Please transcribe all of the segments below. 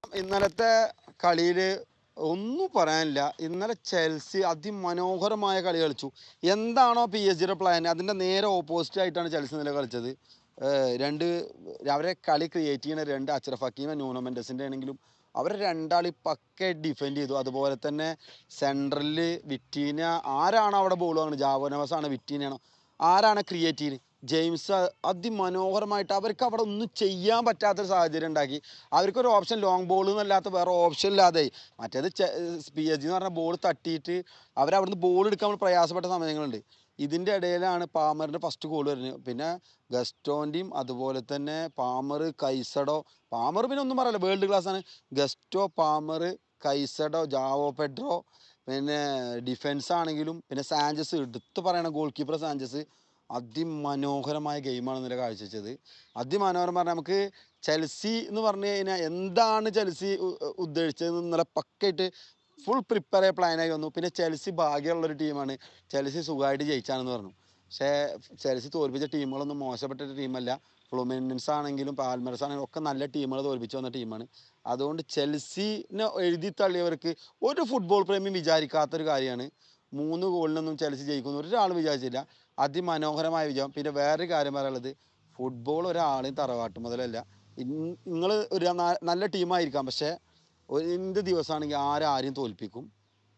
ഇന്നലത്തെ കളിയിൽ ഒന്നും പറയാനില്ല. ഇന്നലെ ചെൽസി അതിമനോഹരമായ കളി കളിച്ചു. എന്താണോ PSG പ്ലാൻ അതിൻ്റെ നേരെ ഓപ്പോസിറ്റ് ആയിട്ടാണ് ചെൽസി ഇന്നലെ കളിച്ചത്. രണ്ട് അവരെ കളി ക്രിയേറ്റ് ചെയ്യുന്ന രണ്ട് അച്രഫ് ഹക്കീമ ന്യൂനോ മെൻഡസിൻ്റെ ആണെങ്കിലും അവർ രണ്ടാളി പക്ക ഡിഫെൻഡ് ചെയ്തു. അതുപോലെ തന്നെ സെൻട്രലിൽ വിറ്റീന ആരാണോ അവിടെ ബോൾ വാങ്ങുന്നത്, ജാവോ നവസ് ആണ് വിറ്റീനാണോ ആരാണ് ക്രിയേറ്റ് ചെയ്യുന്നത്, ജെയിംസ് അതിമനോഹരമായിട്ട് അവർക്ക് അവിടെ ഒന്നും ചെയ്യാൻ പറ്റാത്തൊരു സാഹചര്യം ഉണ്ടാക്കി. അവർക്കൊരു ഓപ്ഷൻ ലോങ് ബോൾ എന്നല്ലാത്ത വേറെ ഓപ്ഷൻ ഇല്ലാതെ മറ്റേത് PSG എന്ന് പറഞ്ഞാൽ ബോൾ തട്ടിയിട്ട് അവരവിടുന്ന് ബോൾ എടുക്കാൻ പ്രയാസപ്പെട്ട സമയങ്ങളുണ്ട്. ഇതിൻ്റെ ഇടയിലാണ് പാമറിൻ്റെ ഫസ്റ്റ് ഗോൾ വരുന്നത്. പിന്നെ ഗസ്റ്റോൻ്റെയും അതുപോലെ തന്നെ പാമർ, കൈസഡോ. പാമർ പിന്നെ ഒന്നും പറയല്ല, വേൾഡ് ക്ലാസ് ആണ്. ഗസ്റ്റോ, പാമർ, കൈസഡോ, ജാവോ പെഡ്രോ, പിന്നെ ഡിഫൻസ് ആണെങ്കിലും പിന്നെ സാഞ്ചസ്, എടുത്ത് പറയണം ഗോൾ കീപ്പർ സാഞ്ചസ്. അതിമനോഹരമായ ഗെയിമാണ് ഇന്നലെ കാഴ്ചവെച്ചത്. അതിമനോഹരം പറഞ്ഞാൽ നമുക്ക് ചെൽസി എന്ന് പറഞ്ഞു കഴിഞ്ഞാൽ എന്താണ് ചെൽസി ഉദ്ദേശിച്ചത് ഇന്നലെ പക്കയായിട്ട് ഫുൾ പ്രിപ്പയർ ആയ പ്ലാനായി വന്നു. പിന്നെ ചെൽസി ഭാഗ്യമുള്ളൊരു ടീമാണ്, ചെൽസി സുഖമായിട്ട് ജയിച്ചാണെന്ന് പറഞ്ഞു. പക്ഷേ ചെൽസി തോൽപ്പിച്ച ടീമുകളൊന്നും മോശപ്പെട്ട ടീമല്ല. ഫ്ലുമിനൻസ് ആണെങ്കിലും പാൽമേഴ്സ് ആണെങ്കിലും ഒക്കെ നല്ല ടീമുകൾ തോൽപ്പിച്ച് വന്ന ടീമാണ്. അതുകൊണ്ട് ചെൽസിനെ എഴുതി തള്ളിയവർക്ക് ഒരു ഫുട്ബോൾ പ്രേമി വിചാരിക്കാത്തൊരു കാര്യമാണ് 3 ഗോളിനൊന്നും ചെൽസി ജയിക്കുന്നു ഒരാൾ വിചാരിച്ചില്ല. അതിമനോഹരമായ വിജയം. പിന്നെ വേറൊരു കാര്യം പറയാനുള്ളത്, ഫുട്ബോൾ ഒരാളെയും തറവാട്ട് മുതലല്ല. നിങ്ങൾ ഒരു നല്ല ടീമായിരിക്കാം, പക്ഷേ എന്ത് ദിവസമാണെങ്കിൽ ആരെയും തോൽപ്പിക്കും.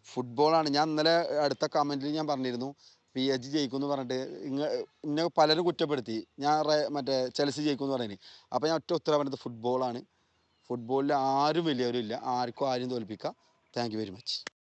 ഫുട്ബോളാണ്. ഞാൻ ഇന്നലെ അടുത്ത കമൻറ്റിൽ ഞാൻ പറഞ്ഞിരുന്നു PSG ജയിക്കും എന്ന് പറഞ്ഞിട്ട്. ഇന്നെ പലരും കുറ്റപ്പെടുത്തി, ഞാൻ മറ്റേ ചെൽസി ജയിക്കും എന്ന് പറയുന്നത്. അപ്പോൾ ഞാൻ ഒറ്റ ഉത്തരം പറഞ്ഞത് ഫുട്ബോളാണ്. ഫുട്ബോളിൽ ആരും വലിയവരില്ല, ആർക്കും ആരും തോൽപ്പിക്കാം. Thank you very much.